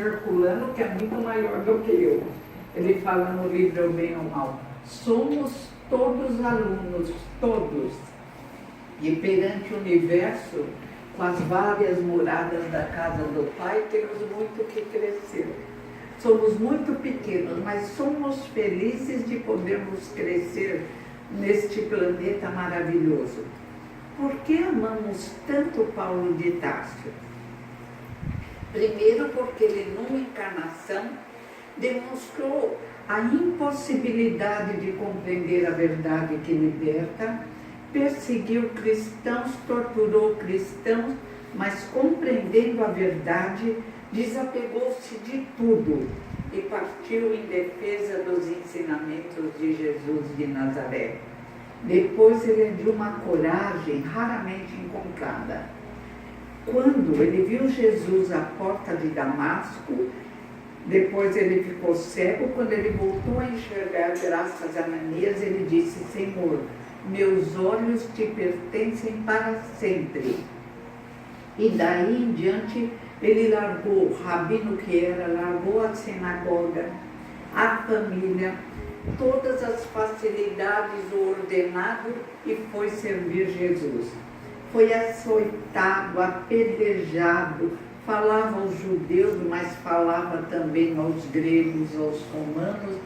Herculano, que é muito maior do que eu. Ele fala no livro O Bem ou Mal: somos todos alunos, todos. E perante o universo, com as várias moradas da casa do Pai, temos muito que crescer. Somos muito pequenos, mas somos felizes de podermos crescer neste planeta maravilhoso. Por que amamos tanto Paulo de Tarso? Primeiro, porque ele, numa encarnação, demonstrou a impossibilidade de compreender a verdade que liberta, perseguiu cristãos, torturou cristãos, mas compreendendo a verdade, desapegou-se de tudo e partiu em defesa dos ensinamentos de Jesus de Nazaré. Depois ele é de uma coragem raramente encontrada. Quando ele viu Jesus à porta de Damasco, depois ele ficou cego. Quando ele voltou a enxergar graças a Ananias, ele disse: Senhor, meus olhos te pertencem para sempre. E daí em diante ele largou o rabino que era, largou a sinagoga, a família, todas as facilidades, o ordenado, e foi servir Jesus. Foi açoitado, apedrejado, falava aos judeus, mas falava também aos gregos, aos romanos,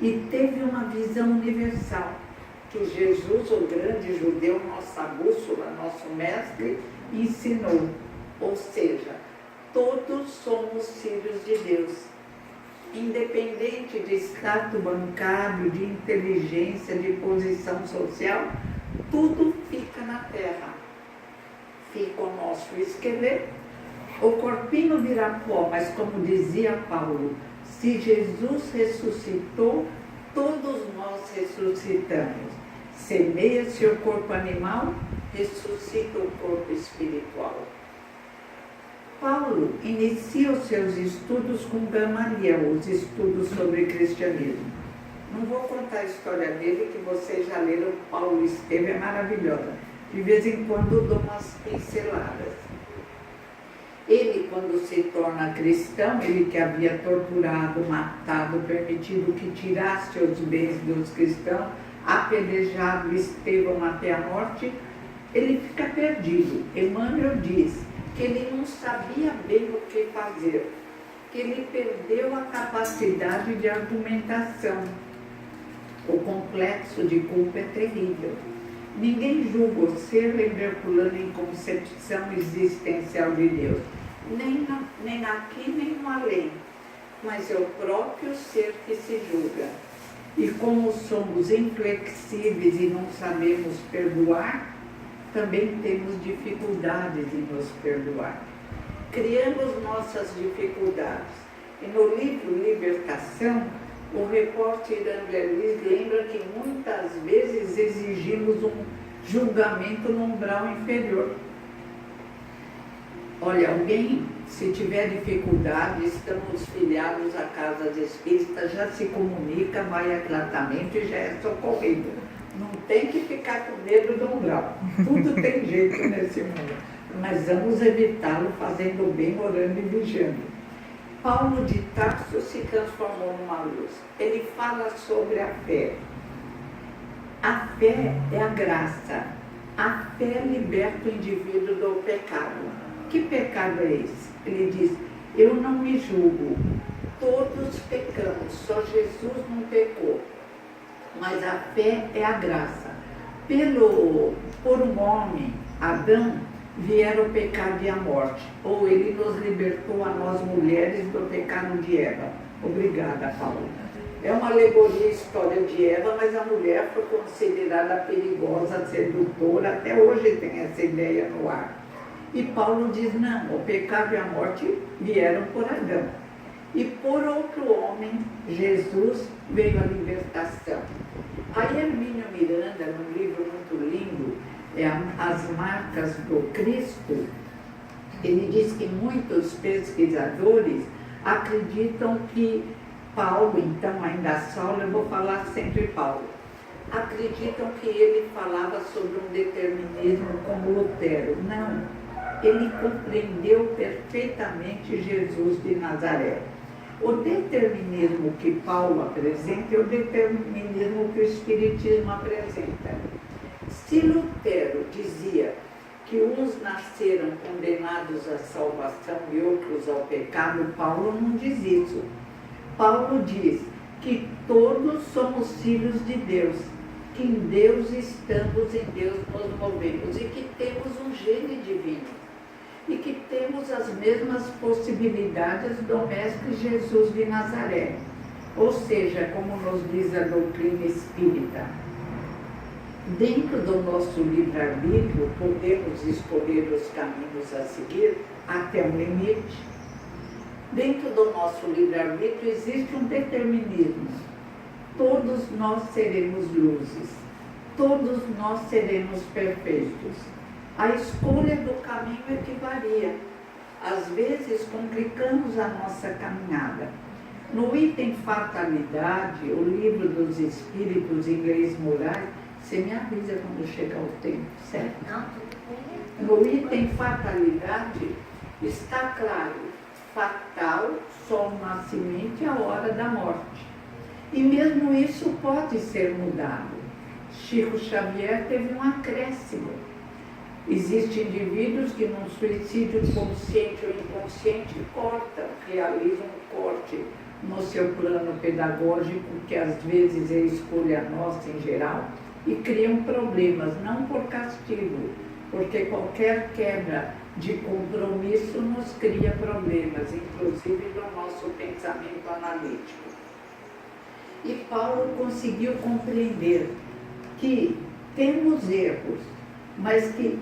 e teve uma visão universal, que Jesus, o grande judeu, nossa bússola, nosso mestre, ensinou. Ou seja, todos somos filhos de Deus, independente de status bancário, de inteligência, de posição social, tudo fica na terra. Fica o nosso esqueleto, o corpinho vira pó, mas como dizia Paulo, se Jesus ressuscitou, todos nós ressuscitamos. Semeia-se o corpo animal, ressuscita o corpo espiritual. Paulo inicia os seus estudos com Gamaliel, os estudos sobre cristianismo. Não vou contar a história dele, que vocês já leram. Paulo Esteve, é maravilhosa. De vez em quando dou umas pinceladas. Ele, quando se torna cristão, ele que havia torturado, matado, permitido que tirasse os bens dos cristãos, apedrejado Estevão até a morte, ele fica perdido. Emmanuel diz que ele não sabia bem o que fazer, que ele perdeu a capacidade de argumentação. O complexo de culpa é terrível. Ninguém julga o ser Herculano em concepção existencial de Deus, nem aqui nem no além, mas é o próprio ser que se julga. E como somos inflexíveis e não sabemos perdoar, também temos dificuldades em nos perdoar. Criamos nossas dificuldades. E no livro Libertação, o repórter André Luiz lembra que muitas vezes exigimos um julgamento no umbral inferior. Olha, alguém, se tiver dificuldade, estamos filiados à Casa Espírita, já se comunica, vai a tratamento e já é socorrido. Não tem que ficar com medo do umbral. Tudo tem jeito nesse mundo. Mas vamos evitá-lo fazendo bem, orando e vigiando. Paulo de Tarso se transformou numa luz. Ele fala sobre a fé. A fé é a graça. A fé liberta o indivíduo do pecado. Que pecado é esse? Ele diz: eu não me julgo. Todos pecamos, só Jesus não pecou. Mas a fé é a graça. Por um homem, Adão, vieram o pecado e a morte. Ou ele nos libertou a nós mulheres do pecado de Eva. Obrigada, Paulo. É uma alegoria a história de Eva, mas a mulher foi considerada perigosa, sedutora. Até hoje tem essa ideia no ar. E Paulo diz: não, o pecado e a morte vieram por Adão. E por outro homem, Jesus, veio a libertação. Aí Hermínio Miranda, num livro muito lindo, As Marcas do Cristo, ele diz que muitos pesquisadores acreditam que Paulo, então ainda Saulo, eu vou falar sempre Paulo, acreditam que ele falava sobre um determinismo como Lutero. Não. ele compreendeu perfeitamente Jesus de Nazaré. O determinismo que Paulo apresenta é o determinismo que o Espiritismo apresenta. Se Lutero dizia que uns nasceram condenados à salvação e outros ao pecado, Paulo não diz isso. Paulo diz que todos somos filhos de Deus, que em Deus estamos, em Deus nos movemos e que temos um gene divino e que temos as mesmas possibilidades do Mestre Jesus de Nazaré. Ou seja, como nos diz a doutrina espírita, dentro do nosso livre-arbítrio podemos escolher os caminhos a seguir até um limite. Dentro do nosso livre-arbítrio existe um determinismo. Todos nós seremos luzes, todos nós seremos perfeitos. A escolha do caminho é que varia. Às vezes complicamos a nossa caminhada. No item Fatalidade, o livro dos Espíritos em Leis Morais, você me avisa quando chegar o tempo, certo? Não, tudo bem. No item Fatalidade está claro, fatal só o nascimento e a hora da morte. E mesmo isso pode ser mudado. Chico Xavier teve um acréscimo. Existem indivíduos que num suicídio consciente ou inconsciente realizam um corte no seu plano pedagógico, que às vezes é escolha nossa em geral, e criam problemas, não por castigo, porque qualquer quebra de compromisso nos cria problemas, inclusive no nosso pensamento analítico. E Paulo conseguiu compreender que temos erros, mas que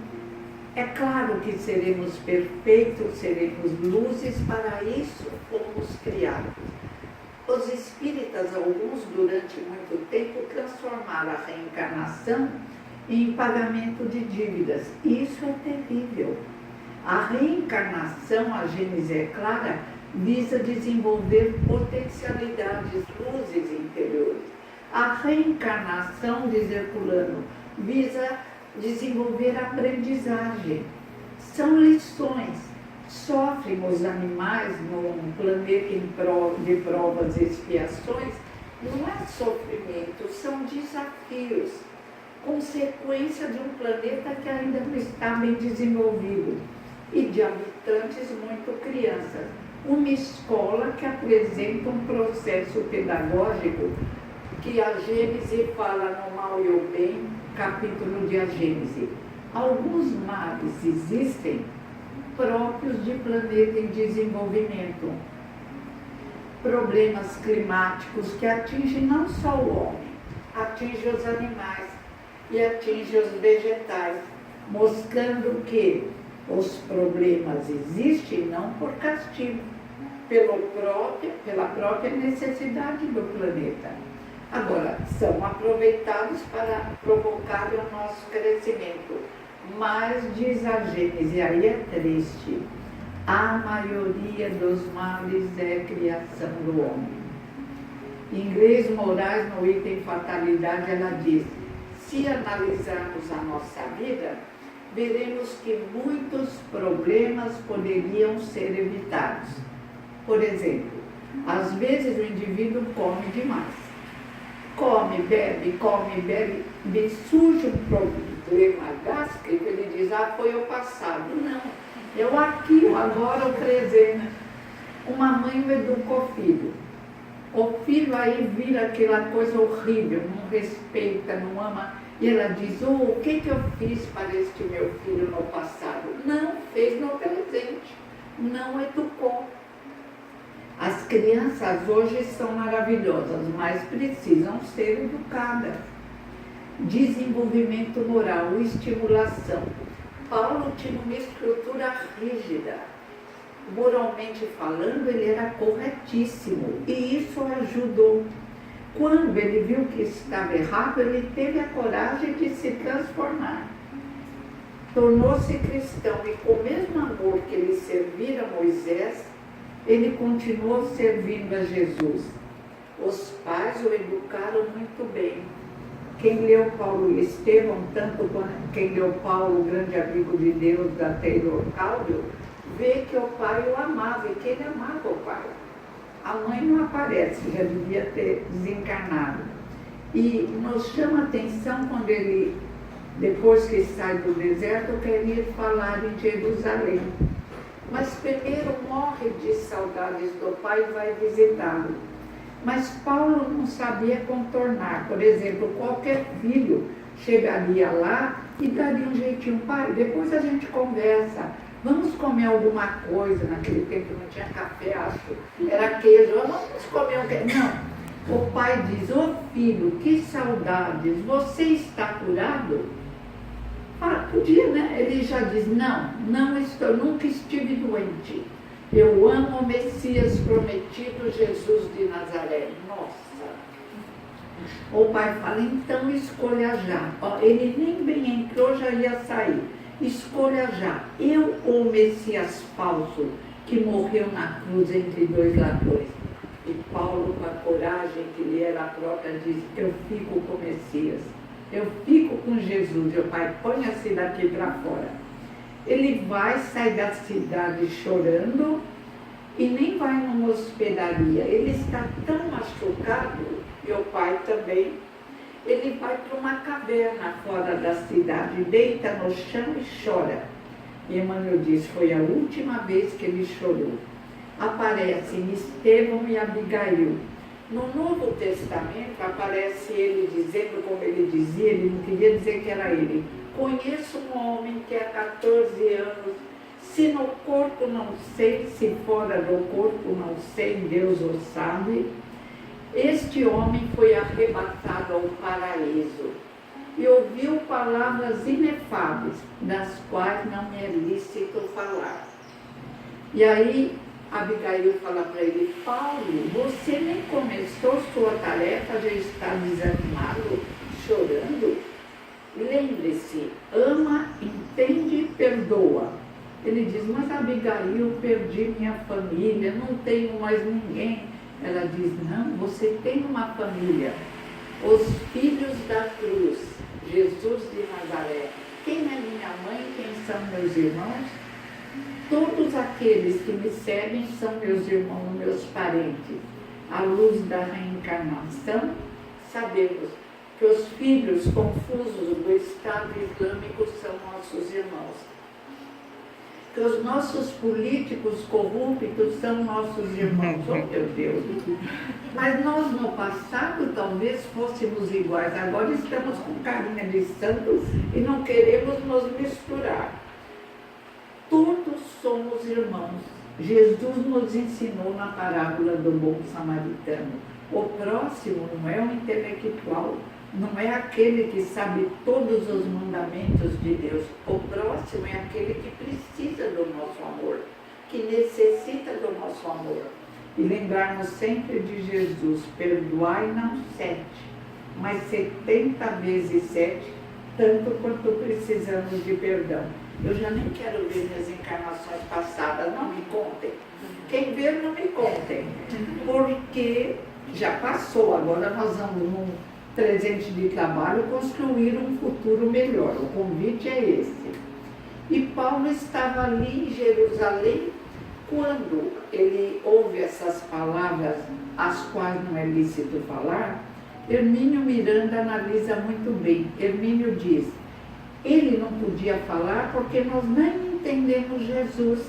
é claro que seremos perfeitos, seremos luzes, para isso fomos criados. Os espíritas, alguns durante muito tempo, transformaram a reencarnação em pagamento de dívidas. Isso é terrível. A reencarnação, a Gênese é clara, visa desenvolver potencialidades, luzes interiores. A reencarnação, diz Herculano, visa desenvolver aprendizagem. São lições. Sofrem os animais num planeta de provas e expiações, não é sofrimento, são desafios, consequência de um planeta que ainda não está bem desenvolvido e de habitantes muito crianças. Uma escola que apresenta um processo pedagógico que a Gênese fala no mal e o bem, capítulo de A Gênese. Alguns males existem próprios de planeta em desenvolvimento. Problemas climáticos que atingem não só o homem, atingem os animais e atingem os vegetais, mostrando que os problemas existem não por castigo, pela própria necessidade do planeta. Agora, são aproveitados para provocar o nosso crescimento. Mas, diz a Gênese, aí é triste, a maioria dos males é criação do homem. Em Leis Morais, no item Fatalidade, ela diz: se analisarmos a nossa vida, veremos que muitos problemas poderiam ser evitados. Por exemplo, às vezes o indivíduo come demais. Come, bebe, me surge um problema gástrico, ele diz, foi o passado. Não, é o aqui, o agora, o presente. Uma mãe educa o filho. O filho aí vira aquela coisa horrível, não respeita, não ama. E ela diz, o que eu fiz para este meu filho no passado? Não fez no presente, não educou. As crianças hoje são maravilhosas, mas precisam ser educadas. Desenvolvimento moral, estimulação. Paulo tinha uma estrutura rígida. Moralmente falando, ele era corretíssimo e isso ajudou. Quando ele viu que estava errado, ele teve a coragem de se transformar. Tornou-se cristão e com o mesmo amor que ele servira a Moisés, ele continuou servindo a Jesus. Os pais o educaram muito bem. Quem leu Paulo e Estevão, tanto quanto quem leu Paulo, o grande amigo de Deus, da Taylor Caldwell, vê que o pai o amava e que ele amava o pai. A mãe não aparece, já devia ter desencarnado. E nos chama a atenção quando ele, depois que sai do deserto, quer ir falar em Jerusalém. Mas primeiro morre de saudades do pai e vai visitá-lo. Mas Paulo não sabia contornar. Por exemplo, qualquer filho chegaria lá e daria um jeitinho. Pai, depois a gente conversa. Vamos comer alguma coisa. Naquele tempo não tinha café, acho. Era queijo. Vamos comer um queijo. Não. O pai diz, ô filho, que saudades. Você está curado? Ah, podia, né? Ele já diz, não estou, nunca estive doente. Eu amo o Messias prometido, Jesus de Nazaré. Nossa! O pai fala, então escolha já. Ó, ele nem bem entrou, já ia sair. Escolha já. Eu ou o Messias falso que morreu na cruz entre dois ladrões? E Paulo, com a coragem que lhe era própria, diz, eu fico com o Messias. Eu fico com Jesus. E o pai, ponha-se daqui para fora. Ele vai sair da cidade chorando e nem vai numa hospedaria. Ele está tão machucado, e o pai também. Ele vai para uma caverna fora da cidade, deita no chão e chora. E Emmanuel diz, foi a última vez que ele chorou. Aparecem Estevão e Abigail. No Novo Testamento aparece ele dizendo, como ele dizia, ele não queria dizer que era ele. Conheço um homem que há 14 anos, se no corpo não sei, se fora do corpo não sei, Deus o sabe. Este homem foi arrebatado ao paraíso e ouviu palavras inefáveis, das quais não me é lícito falar. E aí Abigail fala para ele, Paulo, você nem começou sua tarefa, já está desanimado, chorando? Lembre-se, ama, entende, perdoa. Ele diz, mas Abigail, perdi minha família, não tenho mais ninguém. Ela diz, não, você tem uma família, os filhos da cruz, Jesus de Nazaré. Quem é minha mãe, quem são meus irmãos? Todos aqueles que me seguem são meus irmãos, meus parentes. À luz da reencarnação, sabemos que os filhos confusos do Estado Islâmico são nossos irmãos. Que os nossos políticos corruptos são nossos irmãos. Oh, meu Deus! Mas nós, no passado, talvez fôssemos iguais. Agora estamos com carinha de santos e não queremos nos misturar. Todos somos irmãos. Jesus nos ensinou na parábola do bom samaritano. O próximo não é um intelectual, não é aquele que sabe todos os mandamentos de Deus. O próximo é aquele que precisa do nosso amor, que necessita do nosso amor. E lembrarmos sempre de Jesus, perdoai não 7, mas 70 vezes 7, tanto quanto precisamos de perdão. Eu já nem quero ver minhas encarnações passadas, não me contem. Quem ver, não me contem. Porque já passou, agora nós vamos num presente de trabalho construir um futuro melhor. O convite é esse. E Paulo estava ali em Jerusalém quando ele ouve essas palavras, as quais não é lícito falar. Hermínio Miranda analisa muito bem. Hermínio diz, ele não podia falar porque nós nem entendemos Jesus,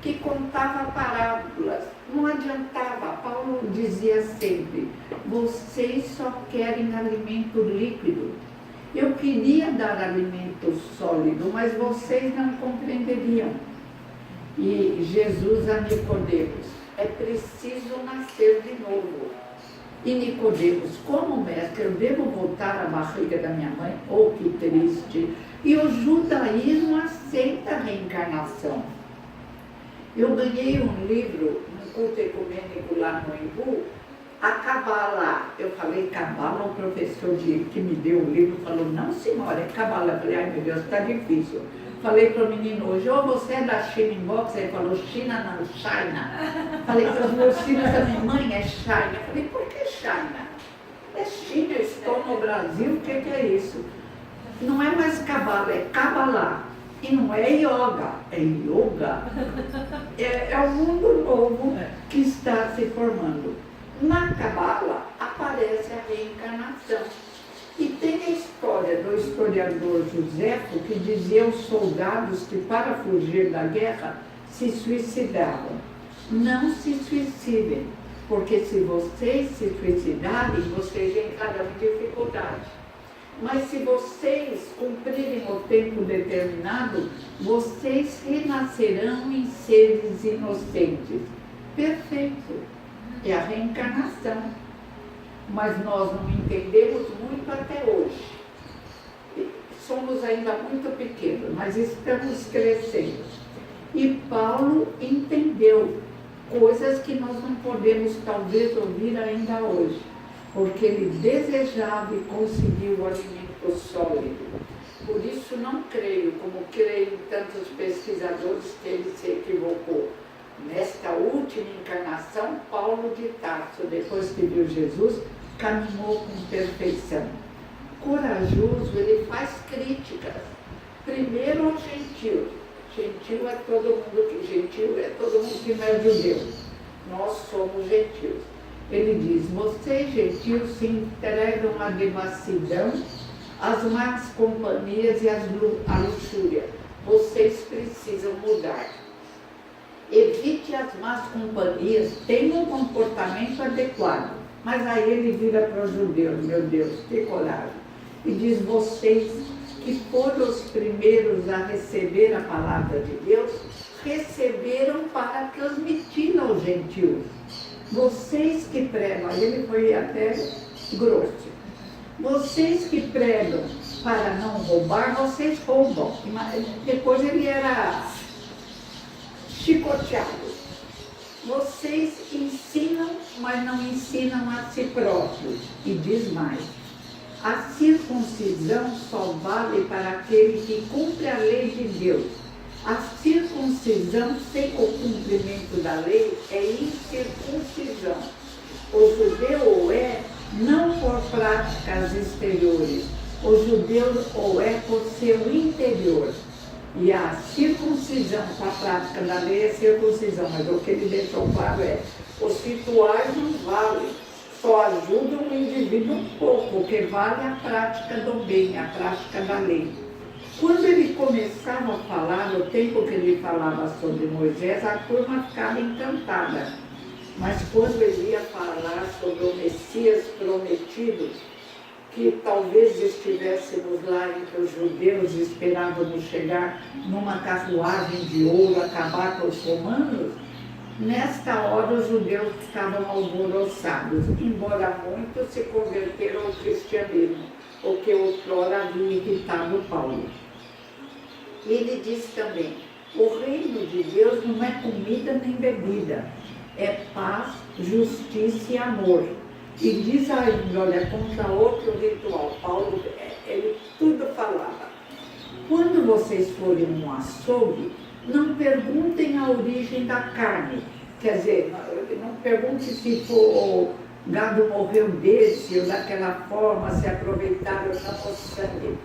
que contava parábolas. Não adiantava, Paulo dizia sempre, vocês só querem alimento líquido. Eu queria dar alimento sólido, mas vocês não compreenderiam. E Jesus a Nicodemos, é preciso nascer de novo. E Nicodemos, como mestre, eu devo voltar à barriga da minha mãe? Oh, que triste! E o judaísmo aceita a reencarnação. Eu ganhei um livro, no culto ecumênico lá no Embu, a Cabala. Eu falei Cabala, o professor que me deu o livro falou, não senhora, é Cabala. Eu falei, ai meu Deus, está difícil. Falei para o menino hoje, você é da China Inbox? Ele falou, China não, China. Falei para os meus filhos, a minha mãe é China. Falei, por que China? É China, eu estou no Brasil, o que é isso? Não é mais Kabbalah, é Kabbalah. E não é yoga, é yoga. É um mundo novo que está se formando. Na Kabbalah aparece a reencarnação. E tem a história do historiador Joséfo que dizia aos soldados que para fugir da guerra se suicidavam. Não se suicidem, porque se vocês se suicidarem, vocês entrarão em dificuldade. Mas se vocês cumprirem o tempo determinado, vocês renascerão em seres inocentes. Perfeito. É a reencarnação. Mas nós não entendemos muito até hoje. Somos ainda muito pequenos, mas estamos crescendo. E Paulo entendeu coisas que nós não podemos talvez ouvir ainda hoje, porque ele desejava e conseguiu o alimento sólido. Por isso não creio, como creio em tantos pesquisadores, que ele se equivocou. Nesta última encarnação, Paulo de Tarso, depois que viu Jesus, caminhou com perfeição. Corajoso, ele faz críticas. Primeiro aos gentios. Gentil é todo mundo que não é judeu. Nós somos gentios. Ele diz, vocês gentios se entregam à devassidão, às más companhias e à luxúria. Vocês precisam mudar. Evite as más companhias, tenha um comportamento adequado. Mas aí ele vira para os judeus, meu Deus, que coragem. E diz, vocês que foram os primeiros a receber a palavra de Deus, receberam para transmiti-la aos gentios. Vocês que pregam, aí ele foi até grosso. Vocês que pregam para não roubar, vocês roubam. Depois ele era chicoteado. Vocês ensinam, mas não ensinam a si próprios. E diz mais, a circuncisão só vale para aquele que cumpre a lei de Deus. A circuncisão sem o cumprimento da lei é incircuncisão. O judeu o é não por práticas exteriores, o judeu o é por seu interior. E a circuncisão com a prática da lei é circuncisão, mas o que ele deixou claro é, os rituais não valem, só ajudam o indivíduo um pouco, o que vale é a prática do bem, a prática da lei. Quando ele começava a falar, no tempo que ele falava sobre Moisés, a turma ficava encantada. Mas quando ele ia falar sobre o Messias prometido, que talvez estivéssemos lá entre os judeus e esperávamos chegar numa carruagem de ouro, acabar com os romanos, nesta hora os judeus estavam alvoroçados, embora muitos se converteram ao cristianismo, o que outrora havia irritado Paulo. Ele diz também, o reino de Deus não é comida nem bebida, é paz, justiça e amor. E diz ainda, olha, contra outro ritual, Paulo, ele tudo falava. Quando vocês forem num açougue, não perguntem a origem da carne. Quer dizer, não pergunte se o gado morreu desse ou daquela forma, se aproveitaram ou não o sangue.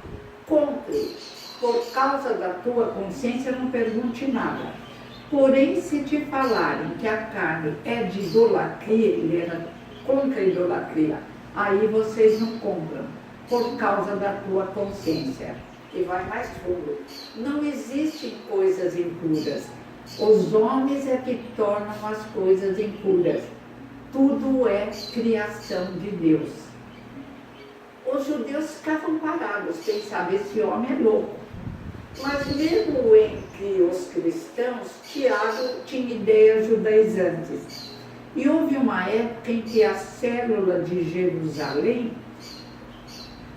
Compre. Por causa da tua consciência, não pergunte nada. Porém, se te falarem que a carne é de idolatria, ele era contra a idolatria, aí vocês não compram, por causa da tua consciência. E vai mais fundo. Não existem coisas impuras. Os homens é que tornam as coisas impuras. Tudo é criação de Deus. Os judeus ficavam parados, pensavam, esse homem é louco. Mas mesmo entre os cristãos, Tiago tinha ideias judaizantes. E houve uma época em que a célula de Jerusalém,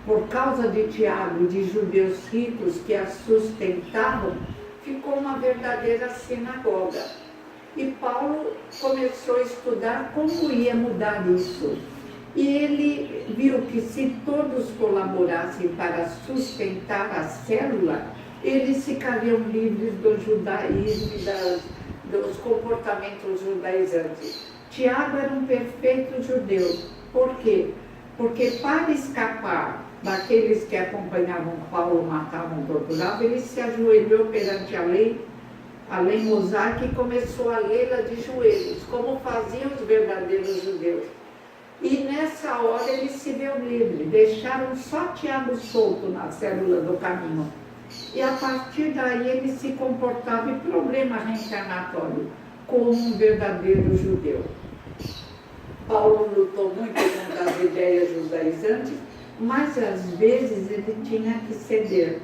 por causa de Tiago e de judeus ricos que a sustentavam, ficou uma verdadeira sinagoga. E Paulo começou a estudar como ia mudar isso. E ele viu que se todos colaborassem para sustentar a célula, eles ficariam livres do judaísmo e dos comportamentos judaizantes. Tiago era um perfeito judeu. Por quê? Porque para escapar daqueles que acompanhavam Paulo, matavam, torturavam, ele se ajoelhou perante a lei mosaica, e começou a lê-la de joelhos, como faziam os verdadeiros judeus. E nessa hora ele se deu livre, deixaram só Tiago solto na célula do caminho. E a partir daí ele se comportava em problema reencarnatório, como um verdadeiro judeu. Paulo lutou muito contra as ideias judaizantes, mas às vezes ele tinha que ceder.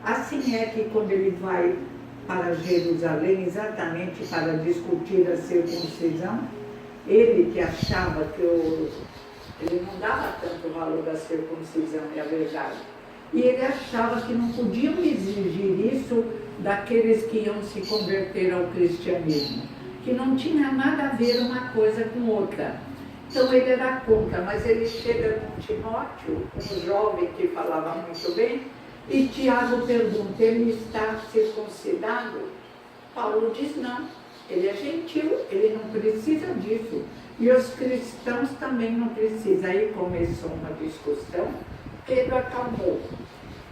Assim é que quando ele vai para Jerusalém, exatamente para discutir a circuncisão, ele que achava que ele não dava tanto valor à circuncisão, é a verdade. E ele achava que não podiam exigir isso daqueles que iam se converter ao cristianismo, que não tinha nada a ver uma coisa com outra. Então ele era contra, mas ele chega com Timóteo, um jovem que falava muito bem, e Tiago pergunta, ele está circuncidado? Paulo diz não, ele é gentil, ele não precisa disso. E os cristãos também não precisam. Aí começou uma discussão, Pedro acalmou.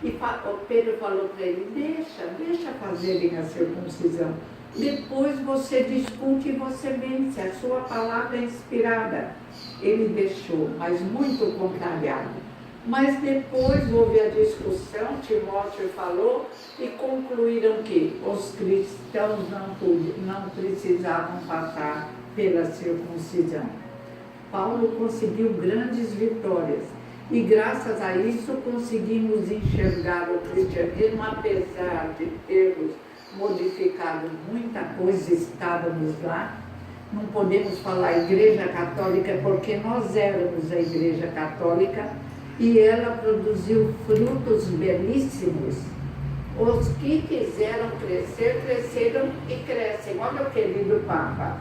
E Pedro falou para ele, deixa fazerem a circuncisão. Depois você discute e você vence, a sua palavra é inspirada. Ele deixou, mas muito contrariado. Mas depois houve a discussão, Timóteo falou, e concluíram que os cristãos não precisavam passar pela circuncisão. Paulo conseguiu grandes vitórias, e graças a isso conseguimos enxergar o cristianismo, apesar de termos modificado muita coisa, estávamos lá. Não podemos falar Igreja Católica porque nós éramos a Igreja Católica, e ela produziu frutos belíssimos. Os que quiseram crescer, cresceram e crescem. Olha o querido Papa,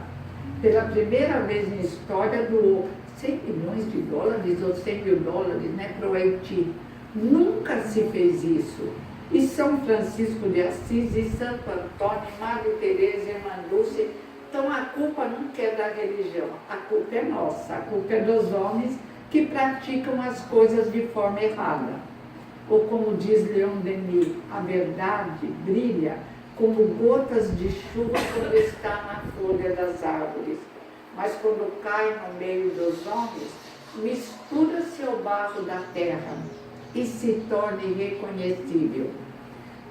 pela primeira vez na história, doou 100 milhões de dólares ou 100 mil dólares, né, para o Haiti. Nunca se fez isso. E São Francisco de Assis, e Santo Antônio, Madre Teresa, Irmã Dulce. Então a culpa nunca é da religião, a culpa é nossa, a culpa é dos homens que praticam as coisas de forma errada. Ou como diz Leon Denis, a verdade brilha como gotas de chuva quando está na folha das árvores, mas quando cai no meio dos homens, mistura-se ao barro da terra e se torna irreconhecível.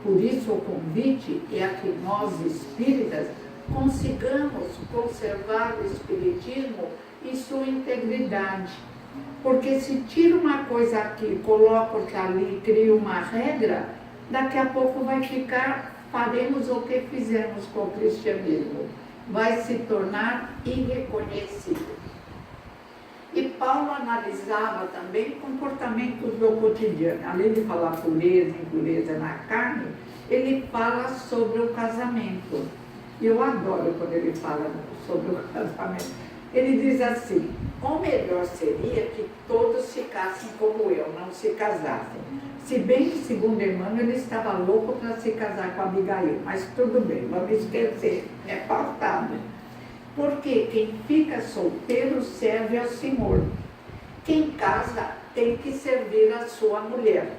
Por isso o convite é a que nós espíritas consigamos conservar o espiritismo em sua integridade. Porque se tira uma coisa aqui, coloca outra ali, cria uma regra, daqui a pouco vai ficar, faremos o que fizemos com o cristianismo. Vai se tornar irreconhecível. E Paulo analisava também comportamentos do cotidiano. Além de falar pureza e impureza na carne, ele fala sobre o casamento. E eu adoro quando ele fala sobre o casamento. Ele diz assim, o melhor seria que todos ficassem como eu, não se casassem. Se bem que, segundo Emmanuel, ele estava louco para se casar com Abigail, mas tudo bem, vamos esquecer, é passado. Porque quem fica solteiro serve ao Senhor. Quem casa tem que servir a sua mulher.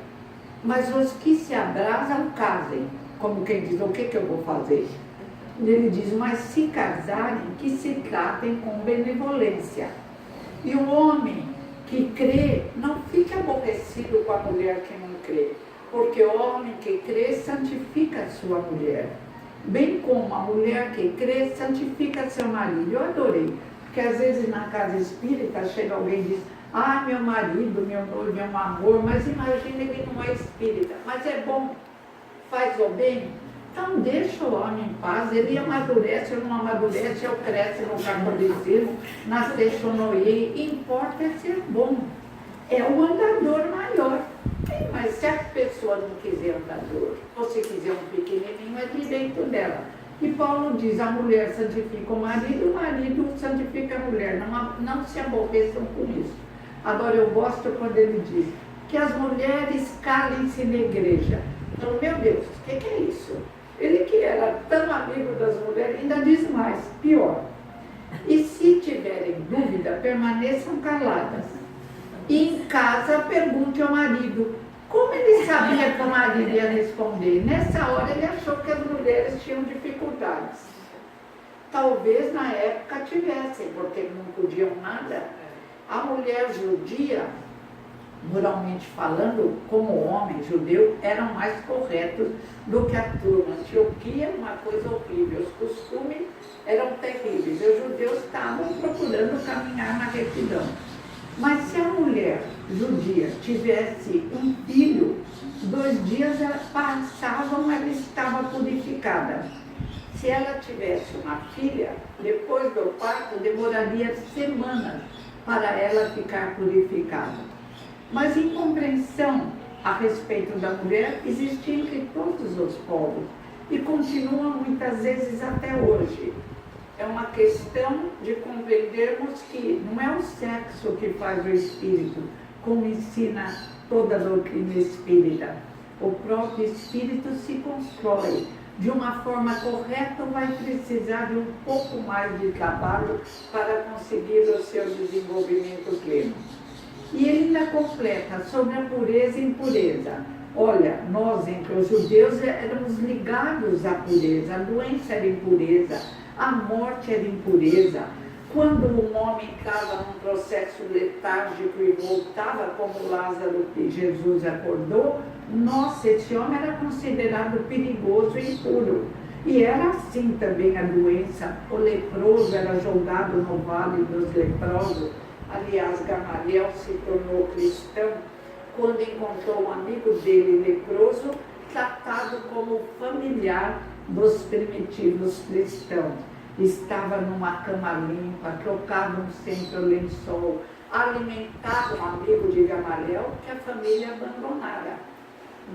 Mas os que se abrasam, casem. Como quem diz, o que eu vou fazer? Ele diz, mas se casarem, que se tratem com benevolência. E o homem que crê, não fique aborrecido com a mulher que não crê, porque o homem que crê santifica a sua mulher, bem como a mulher que crê santifica seu marido. Eu adorei, porque às vezes na casa espírita chega alguém e diz, ah, meu marido, meu noivo é um amor, mas imagina, ele não é espírita, mas é bom, faz o bem. Então deixa o homem em paz, ele amadurece ou não amadurece, ou cresce no catolicismo, na sexonoia, importa é ser bom. É o andador maior. Mas se a pessoa não quiser andador, ou se quiser um pequenininho, é direito dela. E Paulo diz, a mulher santifica o marido santifica a mulher. Não se aborreçam com isso. Agora eu gosto quando ele diz que as mulheres calem-se na igreja. Então, meu Deus, o que é isso? Ele que era tão amigo das mulheres, ainda diz mais, pior. E se tiverem dúvida, permaneçam caladas. E casa, pergunte ao marido. Como ele sabia que o marido ia responder? Nessa hora ele achou que as mulheres tinham dificuldades. Talvez na época tivessem, porque não podiam nada. A mulher judia, moralmente falando, como homem judeu, eram mais corretos do que a turma. Antioquia é uma coisa horrível, os costumes eram terríveis. Os judeus estavam procurando caminhar na retidão. Mas se a mulher judia tivesse um filho, 2 dias passavam, ela estava purificada. Se ela tivesse uma filha, depois do parto, demoraria semanas para ela ficar purificada. Mas incompreensão a respeito da mulher existe entre todos os povos e continua muitas vezes até hoje. É uma questão de compreendermos que não é o sexo que faz o espírito, como ensina toda a doutrina espírita. O próprio espírito se constrói. De uma forma correta, vai precisar de um pouco mais de trabalho para conseguir o seu desenvolvimento pleno. E ele ainda completa sobre a pureza e impureza. Olha, nós entre os judeus éramos ligados à pureza, a doença era impureza, a morte era impureza. Quando um homem estava num processo letárgico e voltava, como Lázaro que Jesus acordou, nossa, esse homem era considerado perigoso e impuro. E era assim também a doença. O leproso era jogado no vale dos leprosos. Aliás, Gamaliel se tornou cristão quando encontrou um amigo dele leproso, tratado como familiar dos primitivos cristãos. Estava numa cama limpa, trocavam sempre o lençol, alimentavam um amigo de Gamaliel que a família abandonara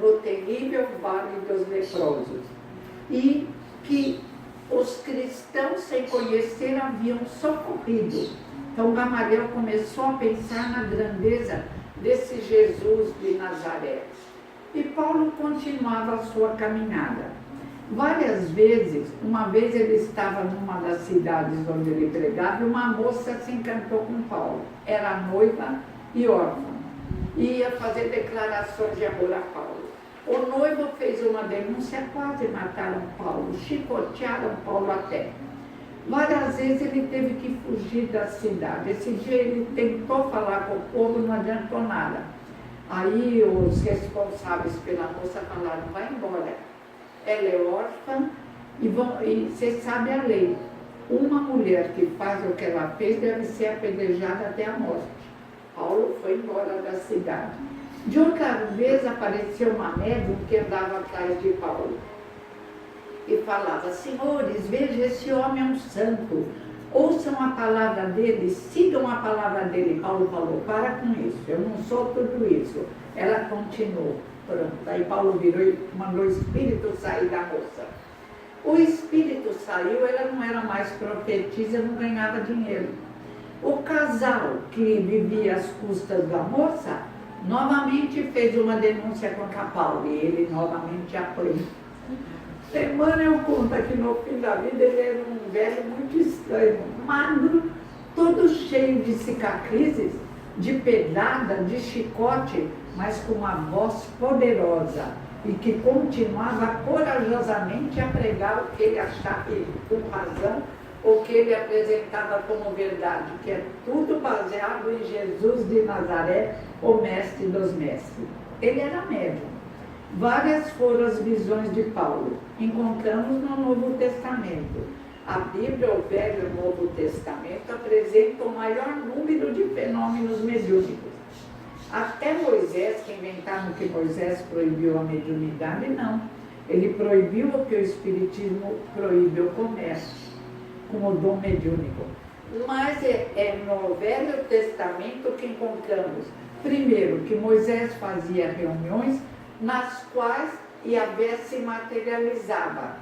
no terrível vale dos leprosos. E que os cristãos, sem conhecer, haviam socorrido. Então Gamaliel começou a pensar na grandeza desse Jesus de Nazaré. E Paulo continuava a sua caminhada. Várias vezes, uma vez ele estava numa das cidades onde ele pregava e uma moça se encantou com Paulo. Era noiva e órfã. E ia fazer declarações de amor a Paulo. O noivo fez uma denúncia, quase mataram Paulo, chicotearam Paulo até. Várias vezes ele teve que fugir da cidade. Esse dia ele tentou falar com o povo, não adiantou nada. Aí os responsáveis pela moça falaram, vai embora. Ela é órfã e você sabe a lei. Uma mulher que faz o que ela fez deve ser apedrejada até a morte. Paulo foi embora da cidade. De outra vez apareceu uma médium que andava atrás de Paulo e falava, senhores, veja, esse homem é um santo, ouçam a palavra dele, sigam a palavra dele. Paulo falou, para com isso, eu não sou tudo isso. Ela continuou, pronto. Aí Paulo virou e mandou o espírito sair da moça. O espírito saiu, ela não era mais profetisa, não ganhava dinheiro. O casal que vivia às custas da moça, novamente fez uma denúncia contra Paulo e ele novamente apanhou. Emmanuel conta que no fim da vida ele era um velho muito estranho, magro, todo cheio de cicatrizes, de pedrada, de chicote, mas com uma voz poderosa e que continuava corajosamente a pregar o que ele achava com razão, o que ele apresentava como verdade, que é tudo baseado em Jesus de Nazaré, o mestre dos mestres. Ele era médium. Várias foram as visões de Paulo. Encontramos no Novo Testamento. A Bíblia, o Velho e o Novo Testamento, apresentam o maior número de fenômenos mediúnicos. Até Moisés, que inventaram que Moisés proibiu a mediunidade, não. Ele proibiu o que o Espiritismo proíbe o comércio, como dom mediúnico. Mas é no Velho Testamento que encontramos, primeiro, que Moisés fazia reuniões nas quais Yahvé se materializava.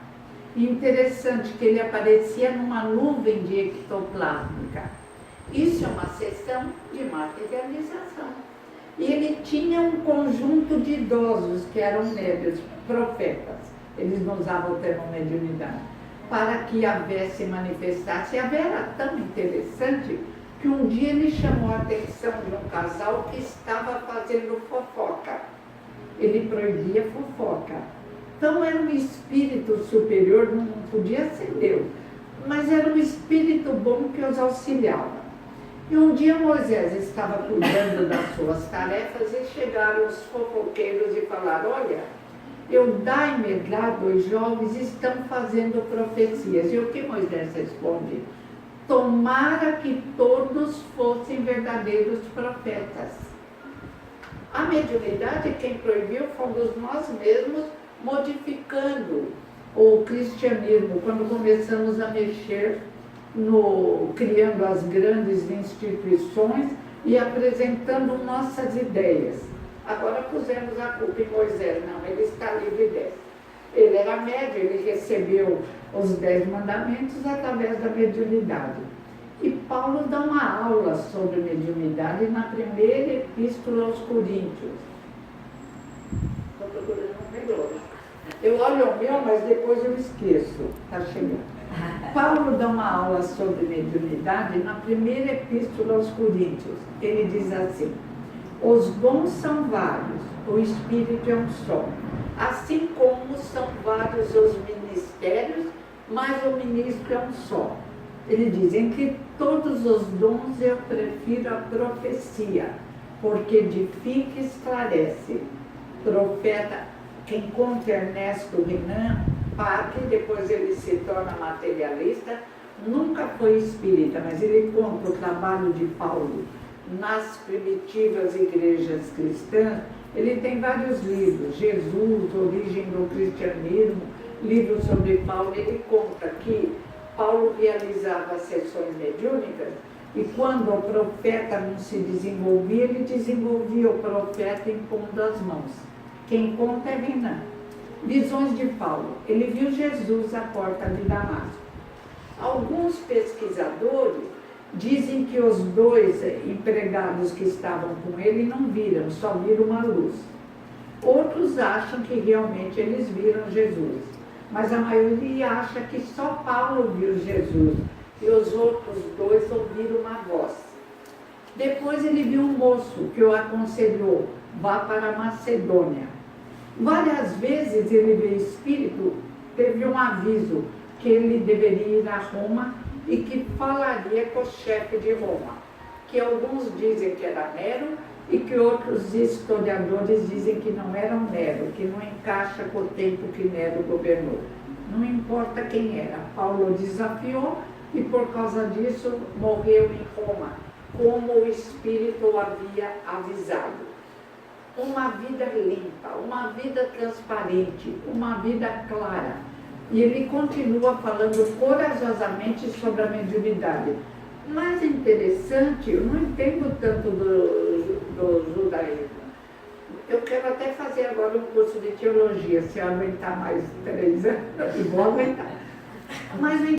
Interessante que ele aparecia numa nuvem de ectoplásmica. Isso é uma sessão de materialização. E ele tinha um conjunto de idosos que eram médios, profetas. Eles não usavam o termo mediunidade. Para que Yahvé se manifestasse. Yahvé era tão interessante que que um dia ele chamou a atenção de um casal que estava fazendo fofoca. Ele proibia fofoca. Então era um espírito superior, não podia ser Deus, mas era um espírito bom que os auxiliava. E um dia Moisés estava cuidando das suas tarefas e chegaram os fofoqueiros e falaram: olha, Eudá e Medá, dois jovens, estão fazendo profecias. E o que Moisés responde? Tomara que todos fossem verdadeiros profetas. A mediunidade, quem proibiu fomos nós mesmos, modificando o cristianismo, quando começamos a mexer criando as grandes instituições e apresentando nossas ideias. Agora pusemos a culpa em Moisés. Não, ele está livre dessa. Ele era médio, ele recebeu os 10 mandamentos através da mediunidade. E Paulo dá uma aula sobre mediunidade na primeira epístola aos Coríntios. Estou procurando um melhor. Eu olho o meu, mas depois eu esqueço. Está chegando. Paulo dá uma aula sobre mediunidade na primeira epístola aos Coríntios. Ele diz assim: os dons são vários, o Espírito é um só. Assim como são vários os ministérios, mas o ministro é um só. Ele diz: entre todos os dons eu prefiro a profecia, porque edifica e esclarece. Profeta, quem conta Ernesto Renan, padre, depois ele se torna materialista, nunca foi espírita, mas ele conta o trabalho de Paulo nas primitivas igrejas cristãs. Ele tem vários livros: Jesus, Origem do Cristianismo, livros sobre Paulo. Ele conta que Paulo realizava sessões mediúnicas e quando o profeta não se desenvolvia, ele desenvolvia o profeta impondo as mãos. Quem conta é Renan. Visões de Paulo. Ele viu Jesus à porta de Damasco. Alguns pesquisadores dizem que os 2 empregados que estavam com ele não viram, só viram uma luz. Outros acham que realmente eles viram Jesus, mas a maioria acha que só Paulo viu Jesus e os outros 2 ouviram uma voz. Depois ele viu um moço que o aconselhou: vá para a Macedônia. Várias vezes ele vê espírito, teve um aviso que ele deveria ir a Roma e que falaria com o chefe de Roma, que alguns dizem que era Nero e que outros historiadores dizem que não era Nero, que não encaixa com o tempo que Nero governou. Não importa quem era, Paulo desafiou e por causa disso morreu em Roma, como o Espírito o havia avisado. Uma vida limpa, uma vida transparente, uma vida clara. E ele continua falando corajosamente sobre a mediunidade. Mais interessante, eu não entendo tanto do judaísmo. Eu quero até fazer agora um curso de teologia, se eu aguentar mais 3 anos, e vou aguentar. Mas